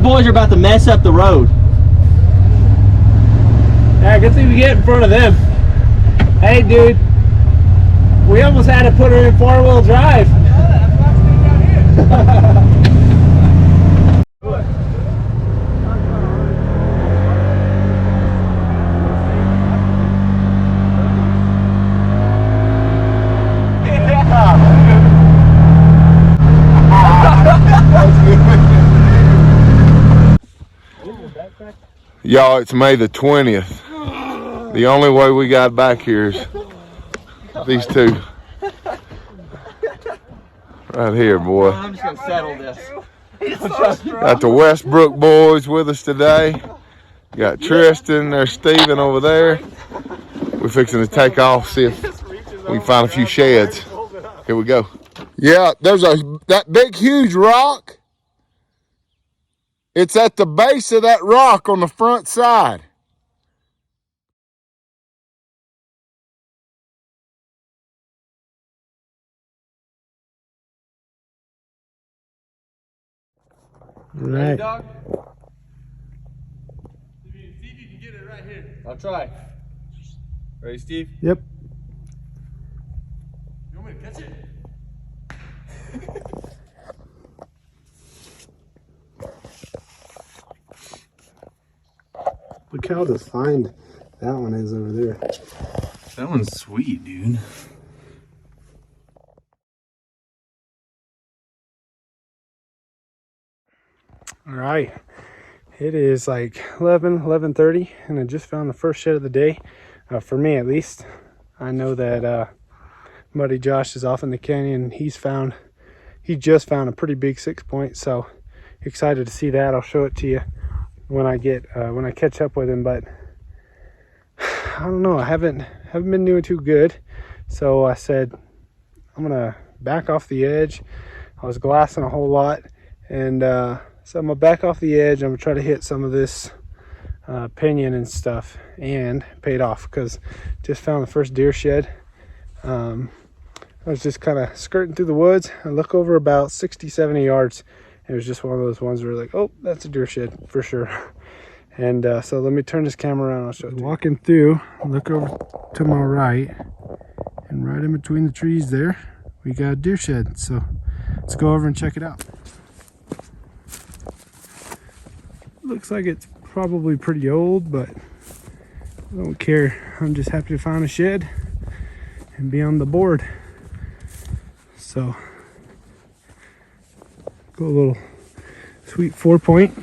boys are about to mess up the road. Yeah, good thing we get in front of them. Hey, dude. We almost had to put her in 4-wheel drive. Y'all, it's May the 20th. The only way we got back here is these two. Right here, boy. I'm just gonna settle this. Got the Westbrook boys with us today. Got Tristan, there's Steven over there. We're fixing to take off, see if we can find a few sheds. Here we go. Yeah, there's that big, huge rock. It's at the base of that rock on the front side. Right. Dog? See if you can get it right here. I'll try. Ready, Steve? Yep. You want me to catch it? Look how defined that one is over there. That one's sweet, dude. All right. It is like 11:30, and I just found the first shed of the day. For me, at least. I know that buddy Josh is off in the canyon. He just found a pretty big 6-point, so excited to see that. I'll show it to you when I catch up with him. But I don't know. I haven't been doing too good, so I said I'm gonna back off the edge. I was glassing a whole lot, and so I'm gonna back off the edge. I'm gonna try to hit some of this pinion and stuff, and paid off because just found the first deer shed. I was just kind of skirting through the woods. I look over about 60-70 yards. It was just one of those ones where like, oh, that's a deer shed for sure. And so let me turn this camera around. I'll show you. Walking through, look over to my right, and right in between the trees there, we got a deer shed. So let's go over and check it out. Looks like it's probably pretty old, but I don't care. I'm just happy to find a shed and be on the board. So go a little sweet 4-point,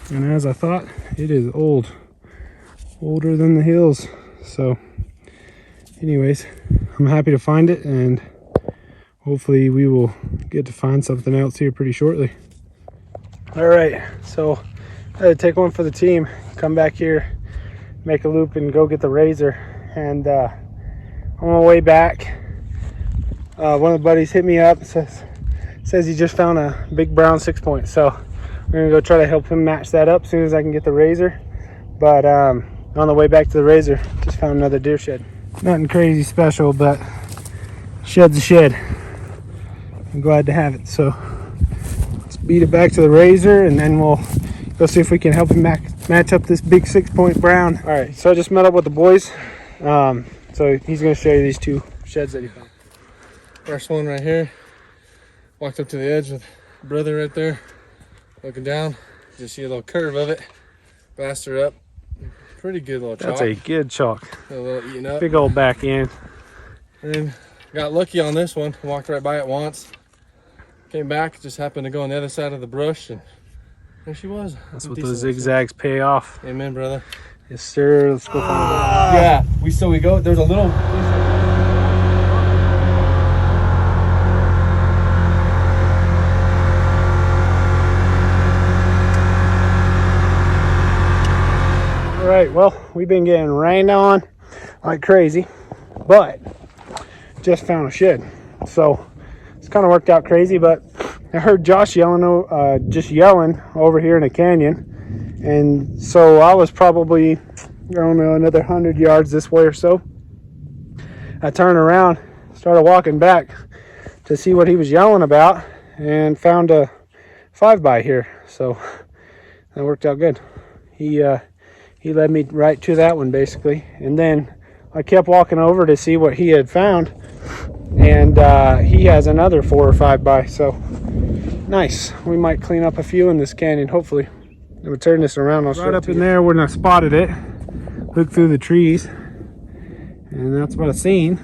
and as I thought, it is older than the hills. So anyways, I'm happy to find it, and hopefully we will get to find something else here pretty shortly. All right, so I had to take one for the team, come back here, make a loop, and go get the razor. And on my way back, one of the buddies hit me up and says he just found a big brown 6-point. So we're gonna go try to help him match that up as soon as I can get the razor. But on the way back to the razor, just found another deer shed. Nothing crazy special, but shed's a shed. I'm glad to have it. So let's beat it back to the razor, and then we'll go see if we can help him match up this big 6-point brown. All right, so I just met up with the boys. So he's gonna show you these two sheds that he found. First one right here. Walked up to the edge with brother right there, looking down. Just see a little curve of it. Glassed her up. Pretty good little chalk. That's a good chalk. A little eaten up. Big old back end. And then got lucky on this one. Walked right by it once. Came back, just happened to go on the other side of the brush, and there she was. That's what those zigzags pay off. Amen, brother. Yes, sir. Let's go find it. Yeah, we go. There's a little. All right, well, we've been getting rained on like crazy, but just found a shed. So it's kind of worked out crazy, but I heard Josh just yelling over here in the canyon. And so I was probably, I don't know, another 100 yards this way or so. I turned around, started walking back to see what he was yelling about, and found a 5x here. So that worked out good. He led me right to that one basically, and then I kept walking over to see what he had found, and he has another 4 or 5 by. So nice. We might clean up a few in this canyon, hopefully. I'm gonna turn this around. I'll right up in there when I spotted it. Look through the trees, and that's what I seen.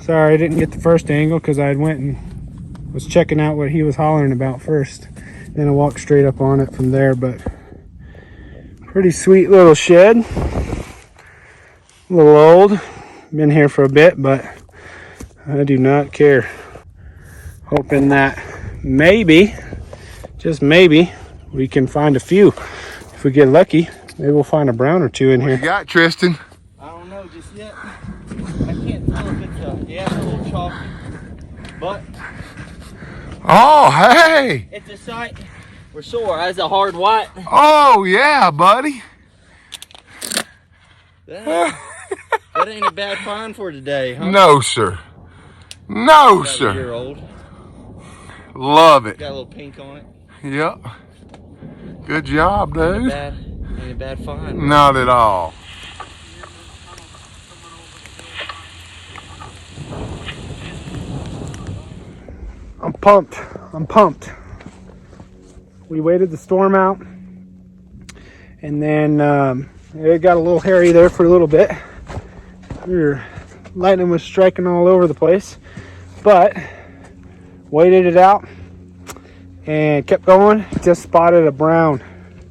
Sorry I didn't get the first angle because I went and was checking out what he was hollering about first. Then I walked straight up on it from there, but pretty sweet little shed. A little old. Been here for a bit, but I do not care. Hoping that maybe, just maybe, we can find a few. If we get lucky, maybe we'll find a brown or 2 in here. What you got, Tristan? I don't know just yet. I can't tell if it's a little chalky, but Oh, hey! it's a sight for sure. That's a hard white. Oh, yeah, buddy. That ain't a bad find for today, huh? No, sir. No, About a sir. year old. Love it. Got a little pink on it. Yep. Good job, dude. Ain't a bad find. Not at all. I'm pumped. I'm pumped. We waited the storm out, and then it got a little hairy there for a little bit. Lightning was striking all over the place, but waited it out and kept going. Just spotted a brown,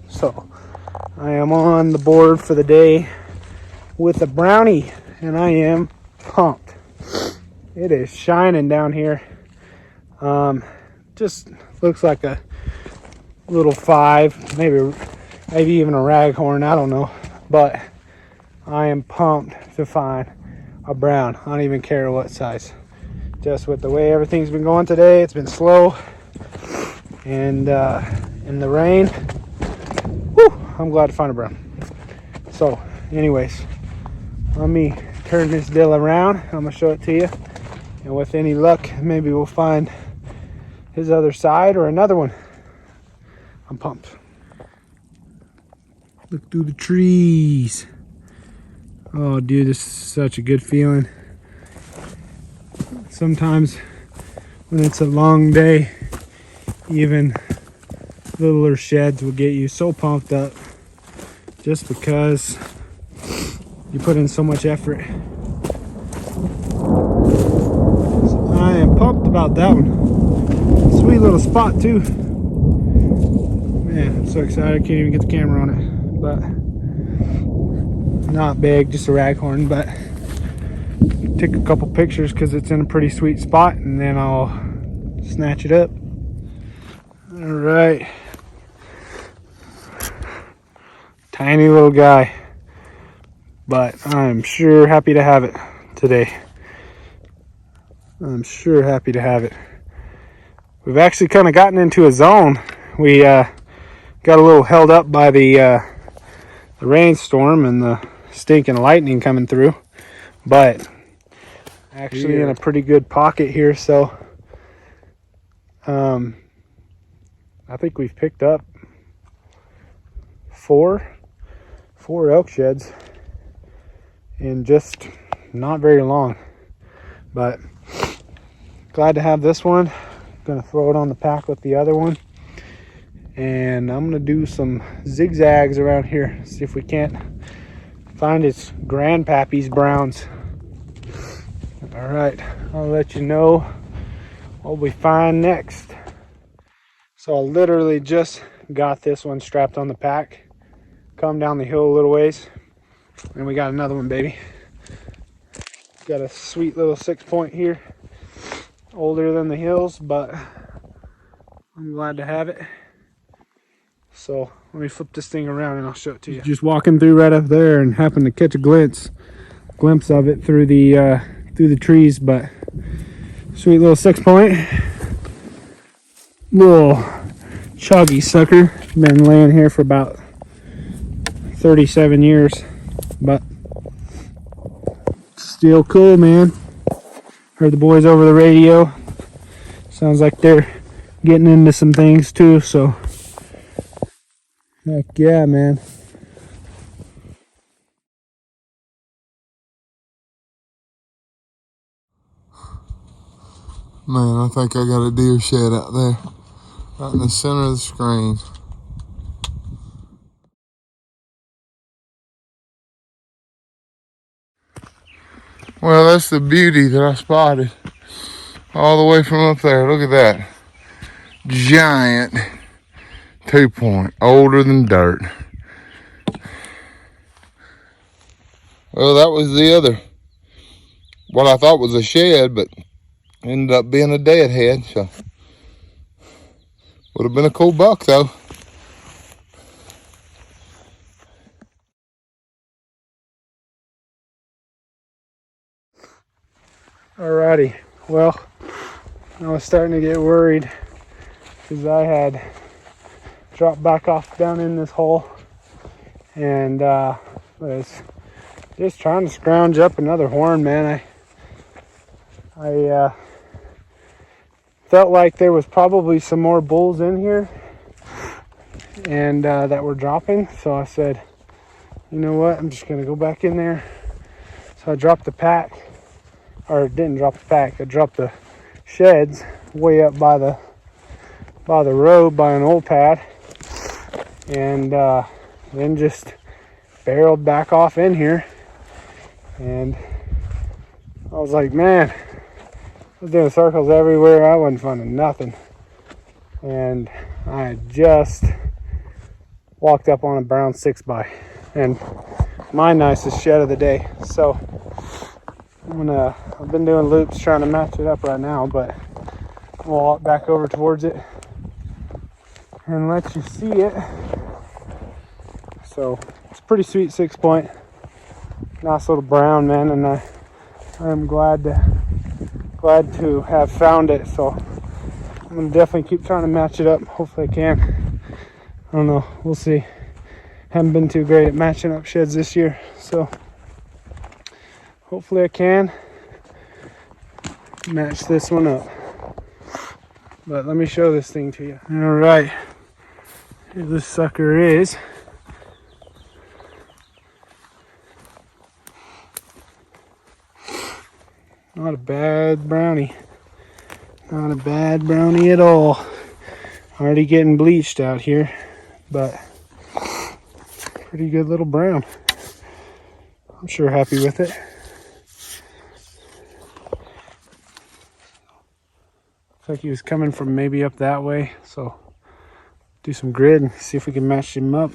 so I am on the board for the day with a brownie, and I am pumped. It is shining down here. Just looks like a little 5, maybe even a raghorn, I don't know, but I am pumped to find a brown. I don't even care what size. Just with the way everything's been going today, it's been slow, and in the rain, whew, I'm glad to find a brown. So anyways, let me turn this deal around. I'm gonna show it to you, and with any luck, maybe we'll find his other side or another one. I'm pumped. Look through the trees. Oh, dude, this is such a good feeling. Sometimes when it's a long day, even littler sheds will get you so pumped up just because you put in so much effort. So I am pumped about that one. Sweet little spot too. Man, I'm so excited I can't even get the camera on it. But not big, just a raghorn, but take a couple pictures because it's in a pretty sweet spot, and then I'll snatch it up. All right. Tiny little guy, but I'm sure happy to have it today. I'm sure happy to have it. We've actually kind of gotten into a zone. We got a little held up by the rainstorm and the stinking lightning coming through, but actually in a pretty good pocket here. So I think we've picked up four elk sheds in just not very long, but glad to have this one. Gonna throw it on the pack with the other one, and I'm gonna do some zigzags around here, see if we can't find its grandpappy's browns. All right, I'll let you know what we find next. So I literally just got this one strapped on the pack, come down the hill a little ways, and we got another one, baby. Got a sweet little 6-point here. Older than the hills, but I'm glad to have it. So let me flip this thing around and I'll show it to you. Just walking through right up there and happened to catch a glimpse of it through the trees, but sweet little 6-point. Little chuggy sucker. Been laying here for about 37 years, but still cool, man. Heard the boys over the radio. Sounds like they're getting into some things too, so Heck yeah, man. Man, I think I got a deer shed out there, right in the center of the screen. Well, that's the beauty that I spotted all the way from up there. Look at that. Giant 2-point, older than dirt. Well, that was the other, what I thought was a shed, but ended up being a deadhead, so would have been a cool buck though. Alrighty, well, I was starting to get worried because I had dropped back off down in this hole and was just trying to scrounge up another horn, man. I felt like there was probably some more bulls in here and that were dropping, so I said, you know what, I'm just gonna go back in there. So I dropped the pack, or didn't drop the pack, I dropped the sheds way up by the road by an old pad, and then just barreled back off in here. And I was like, man, I was doing circles everywhere. I wasn't finding nothing. And I just walked up on a brown 6x, and my nicest shed of the day. So I've been doing loops trying to match it up right now, but we'll walk back over towards it and let you see it. So it's a pretty sweet 6-point, nice little brown, man, and I am glad to have found it. So I'm gonna definitely keep trying to match it up. Hopefully I can. I don't know, we'll see. Haven't been too great at matching up sheds this year, so hopefully I can match this one up. But let me show this thing to you. All right, here this sucker is. Not a bad brownie. Not a bad brownie at all. Already getting bleached out here, but pretty good little brown. I'm sure happy with it. Looks like he was coming from maybe up that way, so do some grid and see if we can match him up.